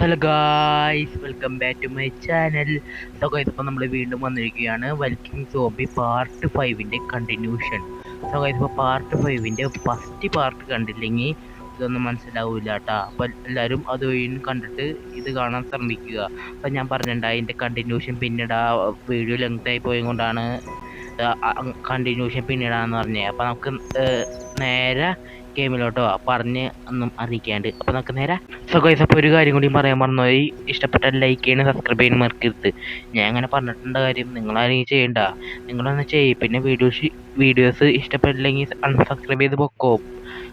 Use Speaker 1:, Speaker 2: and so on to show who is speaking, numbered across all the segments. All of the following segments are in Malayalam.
Speaker 1: Hello guys, welcome back to my channel. So guys, ഇപ്പോൾ നമ്മൾ വീണ്ടും വന്നിരിക്കുകയാണ് വൽക്കിംഗ് സോംബി പാർട്ട് 5ൻ്റെ കണ്ടിന്യൂഷൻ. സോ ഗൈസ്, ഇപ്പോൾ പാർട്ട് 5ൻ്റെ ഫസ്റ്റ് പാർട്ട് കണ്ടില്ലെങ്കിൽ ഇതൊന്നും മനസ്സിലാവില്ല കേട്ടോ. അപ്പോൾ എല്ലാവരും അത് കണ്ടിട്ട് ഇത് കാണാൻ ശ്രമിക്കുക. അപ്പോൾ ഞാൻ പറഞ്ഞിട്ടുണ്ട് അതിൻ്റെ കണ്ടിന്യൂഷൻ പിന്നീട് ആ വീഡിയോ ലെങ്തായി പോയത് കൊണ്ടാണ് കണ്ടിന്യൂഷൻ പിന്നീടാന്ന് പറഞ്ഞത്. അപ്പോൾ നമുക്ക് നേരെ ഗെയിമിലോട്ടോ പറഞ്ഞ് ഒന്നും അറിയിക്കാണ്ട് അപ്പോൾ നമുക്ക് നേരെ. സോ ഗൈസ്, അപ്പോൾ ഒരു കാര്യം കൂടി പറയാൻ മറന്നുപോയി. ഇഷ്ടപ്പെട്ട ലൈക്ക് ചെയ്യണം, സബ്സ്ക്രൈബ് ചെയ്യാൻ മറക്കരുത്. ഞാൻ അങ്ങനെ പറഞ്ഞിട്ടുണ്ട കാര്യം നിങ്ങളാരെങ്കിലും ചെയ്യണ്ട, നിങ്ങളൊന്ന് ചെയ്യും. പിന്നെ വീഡിയോസ് ഇഷ്ടപ്പെട്ടില്ലെങ്കിൽ അൺസബ്സ്ക്രൈബ് ചെയ്ത് പൊക്കോ.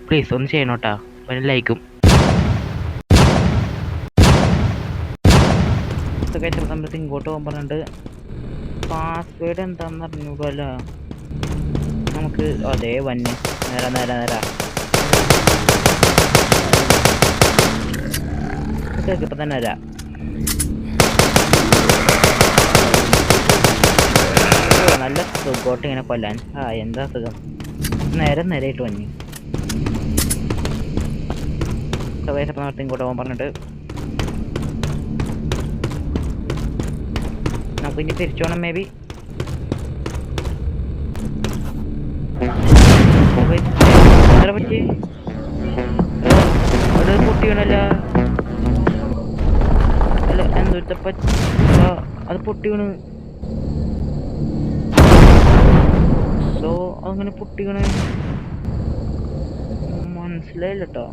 Speaker 1: പ്ലീസ് ഒന്ന് ചെയ്യണോട്ടാ, പിന്നെ ലൈക്കും. സോ ഗൈസ്, അപ്പോൾ നമ്മൾ ഇങ്ങോട്ട് പോകാൻ പറഞ്ഞിട്ട് പാസ്വേഡ് എന്താണെന്ന് അറിഞ്ഞൂടല്ല നമുക്ക്. അതേ വന്നെ നേരാ ഇപ്പം തന്നെ വരാം. നല്ല സുഖോട്ട് ഇങ്ങനെ കൊല്ലാൻ. എന്താ സുഖം, നേരായിട്ട് വന്നി. സമയത്ത് ഇങ്ങോട്ട് പോകാൻ പറഞ്ഞിട്ട് നമുക്ക് ഇനി തിരിച്ചു പോകണം. മേ ബി പറ്റി അത് പൊട്ടി വീണല്ല. അത് പൊട്ടി വീണ്. സോ അങ്ങനെ പൊട്ടി വീണ് മനസ്സിലായില്ല കേട്ടോ.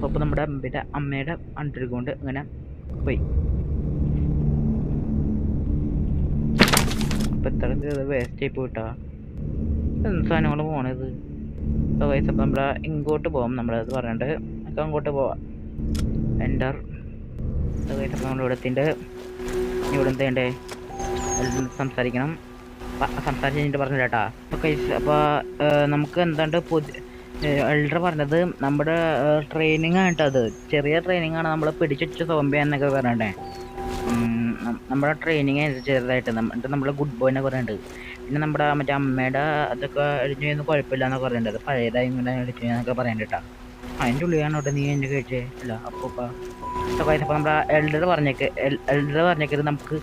Speaker 1: അപ്പൊ നമ്മുടെ അമ്മയുടെ അണ്ടർകൊണ്ട് അങ്ങനെ പോയി. അപ്പൊ ഇത്ര വേസ്റ്റ് ആയി പോയിട്ടാ. എന്ത് സാധനങ്ങൾ പോണത്. സോ ഗൈസ്, അപ്പം നമ്മളെ ഇങ്ങോട്ട് പോകാം. നമ്മളത് പറഞ്ഞിട്ട് നമുക്ക് അങ്ങോട്ട് പോവാം. എൻ്റർ. സോ ഗൈസ്, അപ്പം നമ്മൾ ഇവിടെ എന്തേണ്ടേ സംസാരിക്കണം. സംസാരിച്ച് കഴിഞ്ഞിട്ട് പറഞ്ഞില്ല കേട്ടാ. അപ്പോൾ ഗൈസ്, അപ്പോൾ നമുക്ക് എന്താണ്ട് എൽഡർ പറഞ്ഞത് നമ്മുടെ ട്രെയിനിങ് ആയിട്ടത് ചെറിയ ട്രെയിനിങ് ആണ്. നമ്മൾ പിടിച്ചു സോംബി എന്നൊക്കെ പറഞ്ഞിട്ടേ നമ്മുടെ ട്രെയിനിങ് ചെറുതായിട്ട് നമ്മൾ ഗുഡ് ബോയ് എന്നൊക്കെ പറയുന്നുണ്ട്. പിന്നെ നമ്മുടെ മറ്റേ അമ്മയുടെ അതൊക്കെ അടിച്ചു ചെയ്യുന്ന കുഴപ്പമില്ല എന്നൊക്കെ പറയുന്നുണ്ട്. അത് പഴയതായി ഇങ്ങനെ അടിച്ചു എന്നൊക്കെ പറയുന്നുണ്ട് കേട്ടോ. അതിൻ്റെ ഉള്ളിലാണ് കേട്ടോ നീ എൻ്റെ കഴിച്ചേ അല്ല. അപ്പോൾ നമ്മുടെ എൽഡർ പറഞ്ഞേക്കത് നമുക്ക്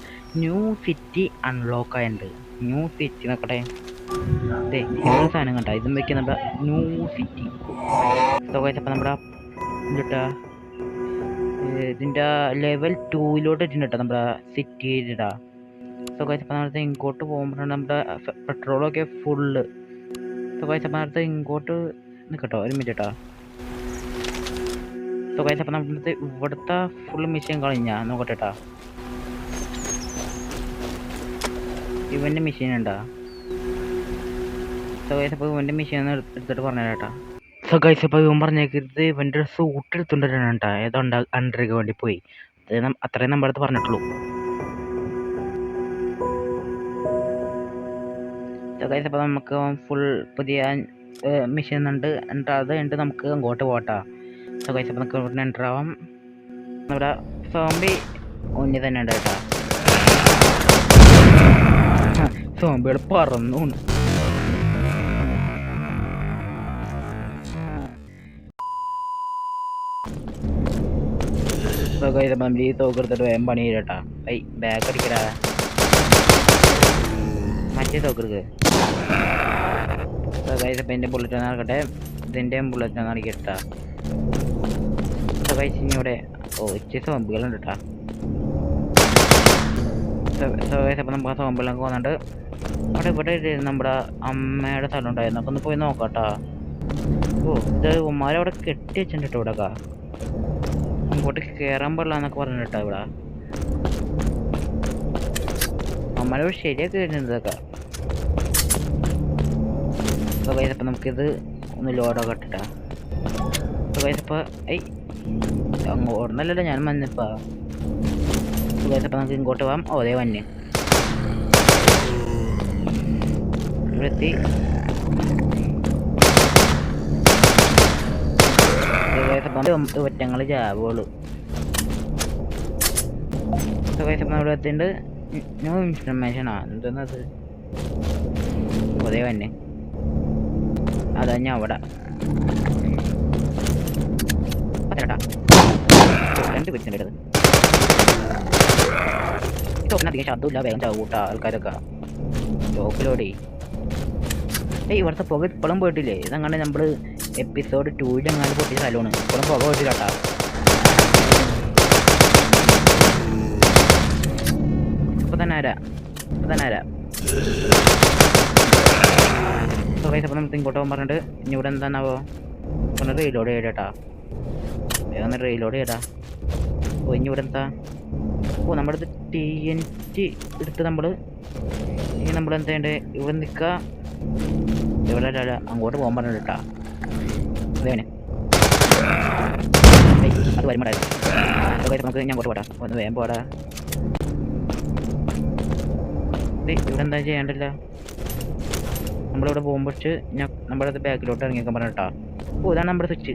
Speaker 1: ന്യൂ സിറ്റി അൺലോക്ക് ആയിട്ടുണ്ട്. ന്യൂ സിറ്റി നോക്കട്ടെ. അതെ, സാധനം കണ്ട ഇതും വെക്കുക നമ്മുടെ ന്യൂ സിറ്റി. അപ്പോൾ നമ്മുടെ എന്താ ഇതിൻ്റെ ലെവൽ 2 ഇട്ടുണ്ട് നമ്മുടെ സിറ്റി ഇടാ. സോ ഗൈസ്, അപ്പോൾ നമ്മളടുത്ത് ഇങ്ങോട്ട് പോകുമ്പോഴാണ് നമ്മുടെ പെട്രോളൊക്കെ ഫുള്ള്. സോ ഗൈസ്, അപ്പോൾ നമ്മളടുത്ത് ഇങ്ങോട്ട് നിൽക്കട്ടോ, ഒരു മിനിറ്റ് കേട്ടോ. സോ ഗൈസ്, അപ്പോൾ നമ്മുടെ ഇവിടുത്തെ ഫുൾ മിഷീൻ കളഞ്ഞാ നോക്കട്ടെ കേട്ടോ. ഇവൻ്റെ മെഷീൻ ഉണ്ടാ. സോ ഗൈസ്, അപ്പോൾ ഇവൻ്റെ മെഷീൻ എടുത്തിട്ട് പറഞ്ഞു കേട്ടോ. സോ ഗൈസ്, അപ്പോൾ ഇവൻ പറഞ്ഞേക്കരുത് ഇവൻ്റെ സൂട്ട് എടുത്തുകൊണ്ടിട്ടാണ് കേട്ടോ. ഏതോ അണ്ടർക്ക് വേണ്ടി പോയി. അത്രയും നമ്മുടെ അടുത്ത് പറഞ്ഞിട്ടുള്ളൂ. സോ ഗൈസ്, അപ്പോൾ നമുക്ക് ഫുൾ പുതിയ മെഷീൻ ഉണ്ട്. എന്നിട്ട് അത് കഴിഞ്ഞിട്ട് നമുക്ക് അങ്ങോട്ട് പോകട്ടോ. സോ ഗൈസ്, അപ്പോൾ നമുക്ക് ഇവിടെ എൻ്റർ ആവാം. നമ്മുടെ സോംബി ഒന്നി തന്നെ ഉണ്ട് കേട്ടോ. സോംബികൾ പറന്നു. സോ ഗൈസ്, അപ്പോൾ നമ്മൾ ഈ തോക്കെടുത്തിട്ട് വേഗം പണി ചെയ്യട്ടാ. ബാക്ക് അടിക്കടാ, മറ്റേ തോക്കെടുക്ക്. സോ ഗൈസ്, അപ്പോൾ എൻ്റെ ബുള്ളറ്റ് നടക്കട്ടെ. ഇതിൻ്റെ ബുള്ളറ്റ് നടക്കട്ടാ. സോ ഗൈസ്, ഇനി ഇവിടെ ഇച്ചിരി സോംബികളുണ്ട് കേട്ടോ. സോ ഗൈസ്, അപ്പോൾ നമുക്ക് ആ സോംബികളൊക്കെ വന്നിട്ട് ഇവിടെ നമ്മുടെ അമ്മയുടെ സ്ഥലം ഉണ്ടായിരുന്നു. അപ്പോൾ ഒന്ന് പോയി നോക്കാട്ടോ. ഇത് ഉമ്മാരവിടെ കെട്ടി വെച്ചിട്ടുണ്ട് കേട്ടോ. ഇവിടെ അങ്ങോട്ട് കയറാൻ പാടില്ല എന്നൊക്കെ പറഞ്ഞു കേട്ടോ. ഇവിടെ അമ്മയുടെ ശരിയാക്കി വരുന്നത് ഇതൊക്കെ. അപ്പോൾ ഗൈസ്, അപ്പോൾ നമുക്കിത് ഒന്ന് ലോഡൊക്കെ ഇട്ടിട്ടാ. അപ്പോൾ ഗൈസ്, അപ്പോൾ അങ്ങോട്ടല്ലല്ലോ ഞാൻ വന്നിപ്പാ. ഗൈസ്, അപ്പോൾ നമുക്ക് ഇങ്ങോട്ട് പോകാം. അതേ വന്നെ ഇവിടെ എത്തി. ഒറ്റങ്ങൾ ജാവുള്ളൂ. ഇവിടെ എത്തിണ്ട്. ന്യൂ ഇൻഫർമേഷനാ എന്തോന്നത് അതേ തന്നെ. അതാ ഞാൻ അവിടെ വേണ്ട. 2 പിടിച്ചിട്ടുണ്ട് ഇത്. അധികം ശബ്ദമില്ല, വേഗം ചാവൂട്ട ആൾക്കാരൊക്കെ ടോപ്പിലോടെ. ഇവിടുത്തെ പുക ഇപ്പോഴും പോയിട്ടില്ലേ? ഇതങ്ങനെ നമ്മൾ എപ്പിസോഡ് 2 എങ്ങാണ്ട് പൊട്ടിയ സ്ഥലമാണ്. ഇപ്പോഴും പുക പോയിട്ടില്ല കേട്ടാ. ഇപ്പൊ തന്നെ ആരാ അപ്പം നമുക്ക് ഇങ്ങോട്ട് പോകാൻ പറഞ്ഞിട്ട് ഇനി ഇവിടെ എന്താണാവോ ഒന്ന് റീലോഡ് ചെയ്യട്ടാ. വേഗം റീലോഡ് ചെയ്യടാ. ഓ ഇനി ഇവിടെ എന്താ? ഓ നമ്മുടെ ഇത് TNT എടുത്ത് നമ്മളെന്താ ചെയ്യണ്ടേ? ഇവിടെ നിൽക്കുക. ഇവിടെ അങ്ങോട്ട് പോകാൻ പറഞ്ഞിട്ട് കേട്ടാ. അതേനെ അത് വരുമ്പോഴായിരുന്നു. നമുക്ക് ഞാൻ അങ്ങോട്ട് പോടാ. ഒന്ന് വേഗം പോടാ. ഇവിടെ എന്താ ചെയ്യണ്ടല്ല? നമ്മളിവിടെ പോകുമ്പോൾ നമ്മളത് ബാക്കിലോട്ട് ഇറങ്ങിയേക്കാൻ പറഞ്ഞിട്ടാ. ഓ ഇതാണ് നമ്മുടെ സ്വിച്ച്.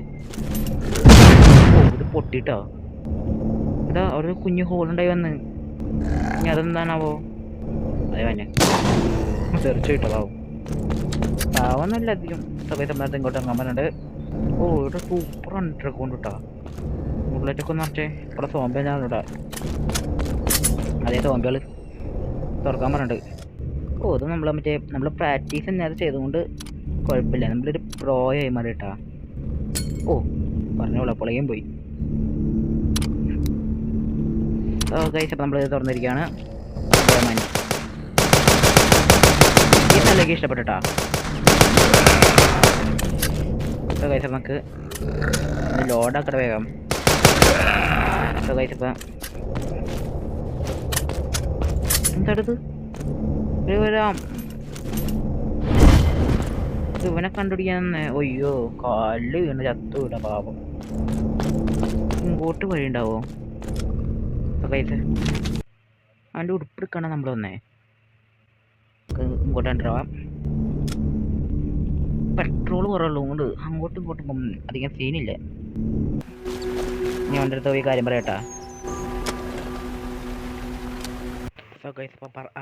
Speaker 1: ഓ ഇത് പൊട്ടിട്ടോ. ഇതാ അവിടെ ഒരു കുഞ്ഞു ഹോളുണ്ടായി വന്ന്. ഇനി അതെന്താണാവോ? അതേ തന്നെ തെറിച്ചു കിട്ടതാവും. പാവന്നല്ല അധികം സമയത്ത് ഇങ്ങോട്ട് ഇറങ്ങാൻ പറഞ്ഞിട്ട്. ഓ ഇവിടെ സൂപ്പർ അണ്ടർ കൊണ്ട് കിട്ടാ. ബുള്ളറ്റൊക്കെ ഒന്ന് നിറച്ചേ. ഇവിടെ സോംബിയാണ് ഇവിടെ. അതേ സോംബികൾ തുറക്കാൻ പറഞ്ഞിട്ട്. ഓ ഇത് നമ്മൾ പ്രാക്ടീസ് തന്നെ അത് ചെയ്തുകൊണ്ട് കുഴപ്പമില്ല. നമ്മളൊരു പ്രോ ആയി മാറിയിട്ടാ. ഓ പറഞ്ഞോളാം പൊളയും പോയി. ഗൈസ് അപ്പം നമ്മൾ തുറന്നിരിക്കുകയാണ്. ഈ സ്ഥലമൊക്കെ ഇഷ്ടപ്പെട്ടിട്ടാ. ഗൈസ് നമുക്ക് ലോഡാക്കട്ടെ വേഗം. ഗൈസ് ഇപ്പം എന്താടുത്? ഇവനെ കണ്ടുപിടിക്കാൻ. ഒയ്യോ കാല് വീണ് ചത്തുവിട പാപം. ഇങ്ങോട്ട് വഴി ഉണ്ടാവോ? കൈസ് അവൻ്റെ ഉടുപ്പെടുക്കാണ് നമ്മൾ വന്നേ. ഇങ്ങോട്ട് കണ്ടിടാം. പെട്രോൾ കുറവുള്ളൂ കൊണ്ട് അങ്ങോട്ടും ഇങ്ങോട്ടും അധികം സീനില്ല. ഞാൻ അവൻ്റെ അടുത്ത് പോയി കാര്യം പറയട്ടാ.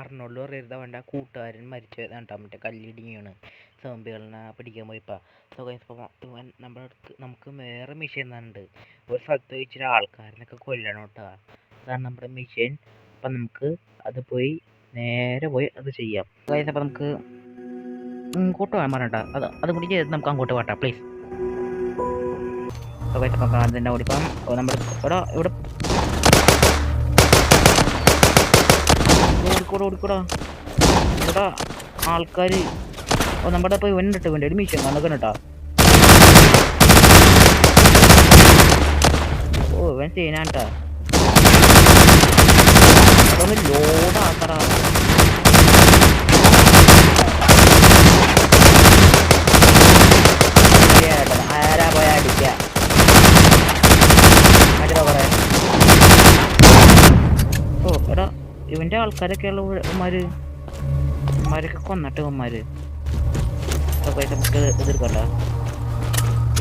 Speaker 1: അർണോൾഡ് പറയരുത് അവൻ്റെ കൂട്ടുകാരൻ മരിച്ചു കേട്ടോ. മറ്റേ കല്ലിടിയാണ് സോംബികളിനെ പിടിക്കാൻ പോയിപ്പോൾ. ഇവൻ നമ്മുടെ അടുത്ത് നമുക്ക് വേറെ മിഷൻ തന്നുണ്ട്. ഒരു സ്ഥലത്ത് വെച്ചിട്ട് ആൾക്കാരനൊക്കെ കൊല്ലണം കേട്ടോ. അതാണ് നമ്മുടെ മിഷൻ. അപ്പം നമുക്ക് അത് നേരെ പോയി അത് ചെയ്യാം. അപ്പം നമുക്ക് ഇങ്ങോട്ട് പോകാൻ പറഞ്ഞിട്ടാ. അതും കൂടി ചെയ്ത് നമുക്ക് അങ്ങോട്ട് പോകട്ടെ പ്ലീസ്. അപ്പം അതിൻ്റെ ഓടിപ്പം നമ്മുടെ ഇവിടെ ഓടിക്കൂടാ. ഇവിടെ ആൾക്കാർ നമ്മുടെ ഇപ്പോൾ ഇവൻ ഇട്ട് വേണ്ടി ഒരു മിഷൻ കണ്ടൊക്കെ കേട്ടാ. ഓ ഇവൻ ചെയ്യാനാട്ടാ. അതൊന്ന് ലോഡാക്കടാ. ആരാ പോയാ അടിക്ക ഓ എടാ ഇവന്റെ ആൾക്കാരൊക്കെ ഉള്ള ഉമ്മാരൊക്കെ കൊന്നിട്ട് ഉമ്മാര് നമുക്ക് എതിർക്കണ്ട.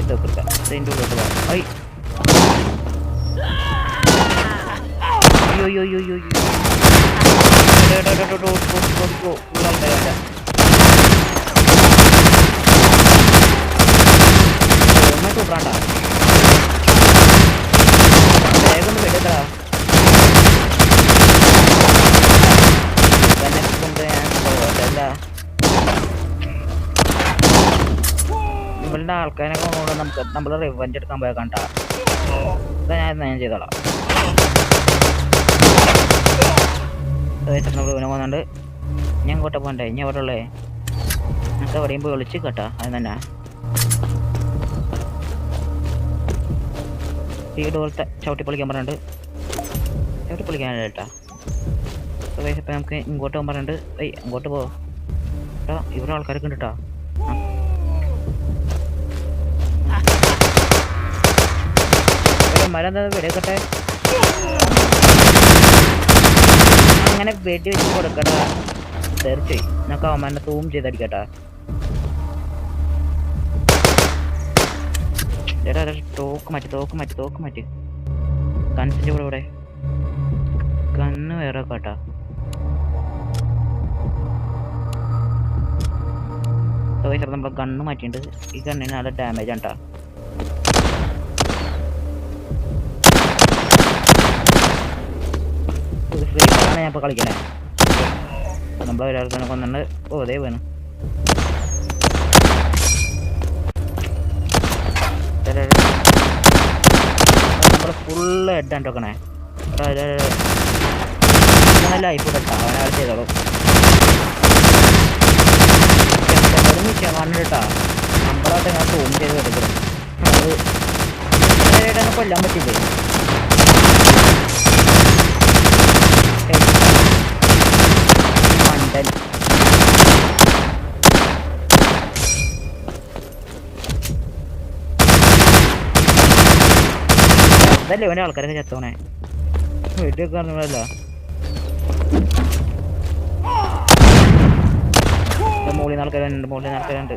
Speaker 1: ഇതൊക്കെ ഇതിൻ്റെ ഉള്ളിലോട്ട് പോകാം. അയ്യോ സൂപ്പറാണ്ട. വേഗം ഒന്ന് എടുക്കടാ. ഇവളുടെ ആൾക്കാരൊക്കെ നമുക്ക് നമ്മൾ റിവഞ്ച് എടുക്കാൻ പോയാൽ കണ്ടാ. ഇതാ ഞാൻ ചെയ്തോളാം. നമ്മൾ ഇവനെ പോകുന്നുണ്ട്. ഞാൻ ഇങ്ങോട്ട് പോകണ്ടേ? ഇനി എവിടെ ഉള്ളേ? നമുക്ക് എവിടെയും പോയി വിളിച്ച് കേട്ടാ. അത് തന്നെ ഈ ഡോളത്തെ ചവിട്ടി പൊളിക്കാൻ പറഞ്ഞിട്ട്. ചവിട്ടി പൊളിക്കാനല്ല കേട്ടാ. ഇപ്പം നമുക്ക് ഇങ്ങോട്ട് പോകാൻ പറഞ്ഞിട്ട്. അങ്ങോട്ട് പോവാ കേട്ടോ. ഇവിടെ ആൾക്കാരൊക്കെ ഉണ്ട് കേട്ടോ. മരം എന്താ വെടിവെക്കട്ടെ. അങ്ങനെ വെടി വെച്ച് കൊടുക്കട്ടാ. തീർച്ചയായും നമുക്ക് അവന്മാരെ സൂം ചെയ്തടിക്കട്ടാ. തോക്ക് മാറ്റി കൺസിൻ്റെ ഇവിടെ കണ്ണ് വേറെ കേട്ടാ. നമ്മൾ ഗണ്ണ് മാറ്റിയിട്ടുണ്ട്. ഈ ഗണ്ണിന് നല്ല ഡാമേജ് ആണ് കേട്ടോ. ഞാൻ ഇപ്പോൾ കളിക്കണേ. നമ്മൾ ഒരാൾക്കാണ് കൊന്നുണ്ട്. ഓ അതേ വേണം. നമ്മൾ ഫുള്ള് ഹെഡാണ് വെക്കണേ. ലൈഫ് ഇട്ടാ അവനാൾ ചെയ്തോളൂ. കണ്ടിട്ടാ നമ്മളായിട്ട് ഞാൻ സൂം ചെയ്ത് എടുക്കണം. അത് കൊല്ലാൻ പറ്റില്ലേ? മണ്ടൻ. അതല്ലേ ഇവൻ്റെ ആൾക്കാരൊക്കെ ചത്തോണേ. വീട്ടിലൊക്കെ പറഞ്ഞല്ല മുകളിൽ നിന്ന് ആൾക്കാരുണ്ട്. മുകളിൽ നിന്ന് ആൾക്കാരുണ്ട്.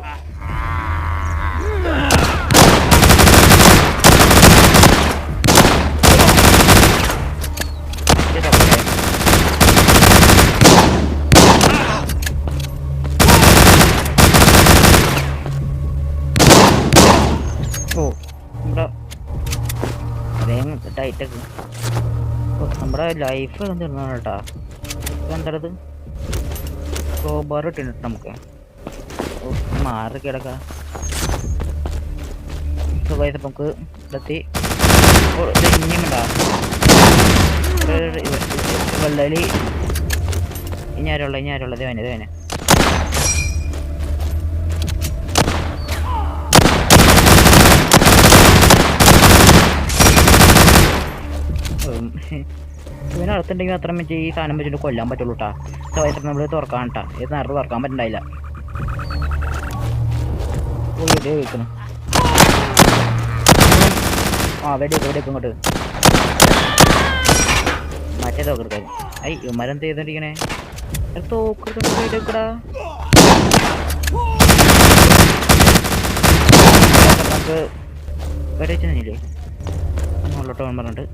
Speaker 1: ഓ നമ്മുടെ ടൈറ്റൊക്കെ നമ്മുടെ ലൈഫ് തീർന്നാണ് കേട്ടാ. എന്താണത്? ക്രോബാർ ഇട്ടിട്ട് നമുക്ക് മാറി കിടക്കാം. നമുക്ക് ഇടത്തി ഇനിയുണ്ടാ വെള്ളി ഇനി ആരുള്ളത് ഇവന് ഇവനടുത്തുണ്ടെങ്കിൽ അത്ര വെച്ച് ഈ സാധനം വെച്ചിട്ട് കൊല്ലാൻ പറ്റുള്ളൂ കേട്ടാ. വയസ്സിൽ നമ്മൾ തുറക്കാൻ കേട്ടാ. ഇത് നേരത്തെ തുറക്കാൻ പറ്റണ്ടായില്ല. ഇതേ വെക്കണം. ആ വെടിയൊക്കെ ഇങ്ങോട്ട് മറ്റേ തോക്കെടുക്കാൻ. ഐ ഇവന്മാരെന്ത് ചെയ്തോണ്ടിരിക്കണേ? തോക്കെടുക്കടാ. നമുക്ക് വെടി വെച്ചില്ലേ മുകളിലോട്ട് പോകാൻ പറഞ്ഞിട്ട്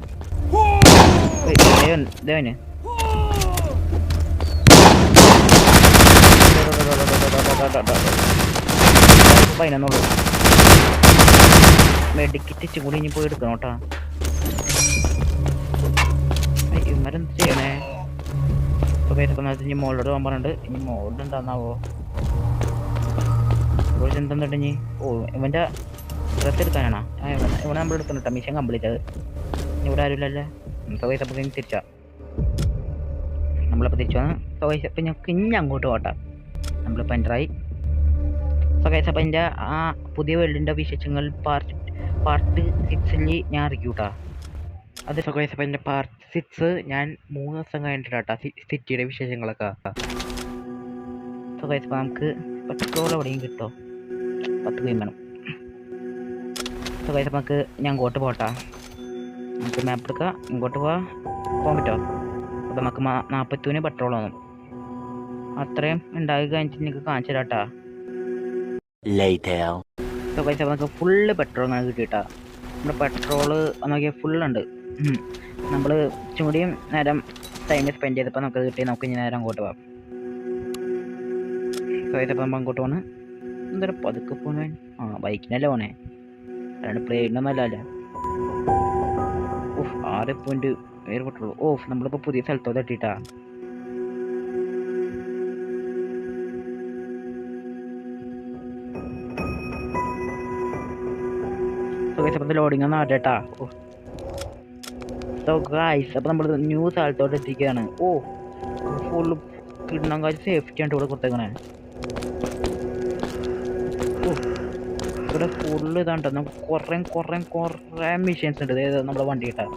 Speaker 1: ദേവന് പതിനൊന്നുള്ളൂ. മെഡിക്കിറ്റ് കൂടി ഇനി പോയി എടുക്കണം കേട്ടാ. ഇവന്മാരെന്ത് ചെയ്യണേ? ഇനി മോളിലോട്ട് പോകാൻ പറഞ്ഞിട്ട് ഇനി മോളിലുണ്ടാന്നാവോ? എന്തെന്നിട്ട് ഇനി ഓ ഇവൻ്റെ ഡ്രസ്സ് എടുക്കാനാണോ? ഇവിടെ നമ്മൾ എടുക്കുന്നുട്ടോ. മിഷൻ കംപ്ലീറ്റ് അത്. ഇവിടെ ആരുമില്ലല്ലേ? അപ്പം തിരിച്ചാ നമ്മളിപ്പോൾ തിരിച്ചു വന്ന് അപ്പം ഞങ്ങൾക്ക് ഇനി അങ്ങോട്ട് പോട്ടാ. നമ്മളിപ്പോൾ എൻ്ററായി. അപ്പം എൻ്റെ ആ പുതിയ വേൾഡിൻ്റെ വിശേഷങ്ങൾ പാർട്ട് 6 ഞാൻ അറിയൂട്ടാ. അത് അപ്പം എൻ്റെ പാർട്ട് 6 ഞാൻ 3 ദിവസം കഴിഞ്ഞിട്ടാ സിറ്റിയുടെ വിശേഷങ്ങളൊക്കെ. അപ്പം നമുക്ക് പെട്രോൾ എവിടെയും കിട്ടോ? 10 കൈ വേണം. അപ്പം നമുക്ക് ഞാൻ അങ്ങോട്ട് പോട്ടാ. നമുക്ക് മാപ്പ് എടുക്കാം. ഇങ്ങോട്ട് പോകാൻ പറ്റുമോ? അപ്പം നമുക്ക് 40 പെട്രോൾ തോന്നും. അത്രയും ഉണ്ടാക്കി കഴിഞ്ഞിട്ട് നിങ്ങൾക്ക് കാണിച്ചു തരാട്ടാ. നമുക്ക് ഫുള്ള് പെട്രോൾ അങ്ങനെ കിട്ടിയിട്ടാ. നമ്മുടെ പെട്രോള് നോക്കിയാൽ ഫുള്ളുണ്ട്. നമ്മൾ ചൂടിയും നേരം ടൈം സ്പെൻഡ് ചെയ്തപ്പോൾ നമുക്ക് കിട്ടി. നമുക്ക് ഇനി നേരം അങ്ങോട്ട് പോകാം. അപ്പം നമ്മൾ അങ്ങോട്ട് പോകണം. എന്തായാലും പതുക്കെ പോകാൻ ബൈക്കിനല്ലേ പോണേ, അല്ലാണ്ട് പ്ലെയിനൊന്നും അല്ലല്ലോ. 6 പെട്രോൾ. നമ്മളിപ്പോൾ പുതിയ സ്ഥലത്തോട്ട് എത്തിയിട്ടാ. ലോഡിങ് ഒന്നും ആട്ടേട്ടാ. അപ്പം നമ്മൾ ന്യൂ സ്ഥലത്തോട്ട് എത്തിക്കുകയാണ്. ഫുള്ള് കിടണം കാര്യം സേഫ്റ്റി ആണ് ഇവിടെ കൊടുത്തേക്കണേ. ഇവിടെ ഫുള്ള് ഇതാണ്ടോ. നമുക്ക് കുറേ മെഷീൻസ് ഉണ്ട്. അതായത് നമ്മുടെ വണ്ടി കിട്ടാം.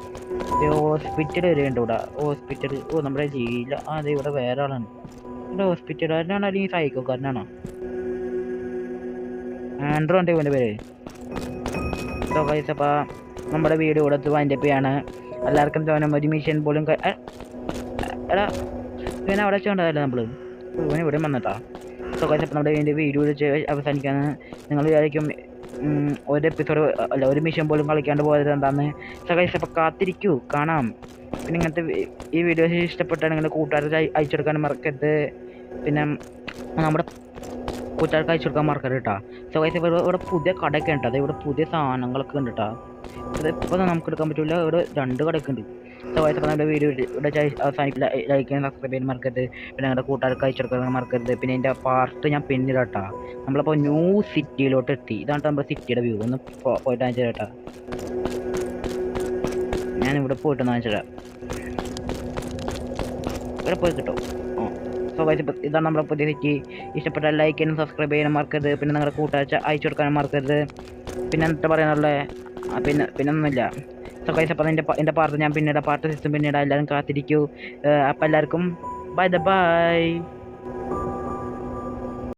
Speaker 1: ഹോസ്പിറ്റൽ വരെയുണ്ട് ഇവിടെ. ഹോസ്പിറ്റൽ നമ്മുടെ ജില്ല. അതെ ഇവിടെ വേറെ ആളാണ്. ഇവിടെ ഹോസ്പിറ്റലുകാരനാണോ അല്ലെങ്കിൽ സൈക്കോക്കാരനാണോ? ആൻഡ്രോ ഉണ്ട് ഇവൻ്റെ പേര്. അപ്പം നമ്മുടെ വീഡിയോ കൊടുത്ത് വൈൻഡപ്പ് ചെയ്യാണ്. എല്ലാവർക്കും തോന്നും ഒരു മിഷൻ പോലും എടാ ഇവനെ അവിടെ വെച്ചുകൊണ്ടതല്ലേ നമ്മൾ ഇവന് ഇവിടെ വന്നിട്ടാ. അപ്പം നമ്മുടെ വീഡിയോ അവസാനിക്കാന്ന് നിങ്ങൾ വിചാരിക്കും. ഒരു എപ്പിസോഡ് അല്ല ഒരു മിഷൻ പോലും കളിക്കാണ്ട് പോയത് എന്താന്ന്. അപ്പം കാത്തിരിക്കൂ, കാണാം. പിന്നെ ഇങ്ങനത്തെ ഈ വീഡിയോസ് ഇഷ്ടപ്പെട്ടാൽ നിങ്ങളുടെ കൂട്ടുകാർക്ക് അയച്ചെടുക്കാനും മറക്കരുത്. പിന്നെ നമ്മുടെ കൂട്ടുകാർക്ക് അയച്ചു കൊടുക്കാൻ മറക്കരുത് കേട്ടോ. സോ ഗൈസ് ഇവിടെ പുതിയ കടയൊക്കെ ഉണ്ട്, അത് ഇവിടെ പുതിയ സാധനങ്ങളൊക്കെ ഉണ്ട് കേട്ടോ. ഇത് ഇപ്പോൾ നമുക്ക് എടുക്കാൻ പറ്റില്ല, ഇവിടെ 2 കടയൊക്കെ ഉണ്ട്. സോ ഗൈസ് അപ്പോൾ നമ്മുടെ വീഡിയോ ഇവിടെ അവസാനിക്കില്ല. ലൈക്ക് ചെയ്യാൻ സബ്സ്ക്രൈബ് ചെയ്യാൻ മറക്കരുത്. പിന്നെ ഞങ്ങളുടെ കൂട്ടുകാർക്ക് അയച്ചു കൊടുക്കാൻ മറക്കരുത്. പിന്നെ എൻ്റെ പാർട്ട് ഞാൻ പിന്നിടാം കേട്ടോ. നമ്മളിപ്പോൾ ന്യൂ സിറ്റിയിലോട്ട് എത്തി. ഇതാണ് നമ്മുടെ സിറ്റിയുടെ വ്യൂ. ഒന്ന് പോയിട്ട് അയച്ചു കേട്ടോ. ഞാനിവിടെ പോയിട്ടൊന്ന് അയച്ചു തരാം. ഇവിടെ പോയി കിട്ടും. സോ ഗൈസ് ഇതാണ് നമ്മുടെ പുതിയ സിറ്റി. ഇഷ്ടപ്പെട്ടാൽ ലൈക്ക് ചെയ്യാനും സബ്സ്ക്രൈബ് ചെയ്യാനും മറക്കരുത്. പിന്നെ നിങ്ങളുടെ കൂട്ടുകാഴ്ച അയച്ചു കൊടുക്കാനും മറക്കരുത്. പിന്നെ എന്താ പറയാനുള്ളത്, പിന്നെ ഒന്നുമില്ല. സോ ഗൈസ് അപ്പോൾ എൻ്റെ പാർട്ട് ഞാൻ പിന്നീട് പാർട്ട് 6 പിന്നീട് എല്ലാവരും കാത്തിരിക്കൂ. അപ്പോൾ എല്ലാവർക്കും ബൈ.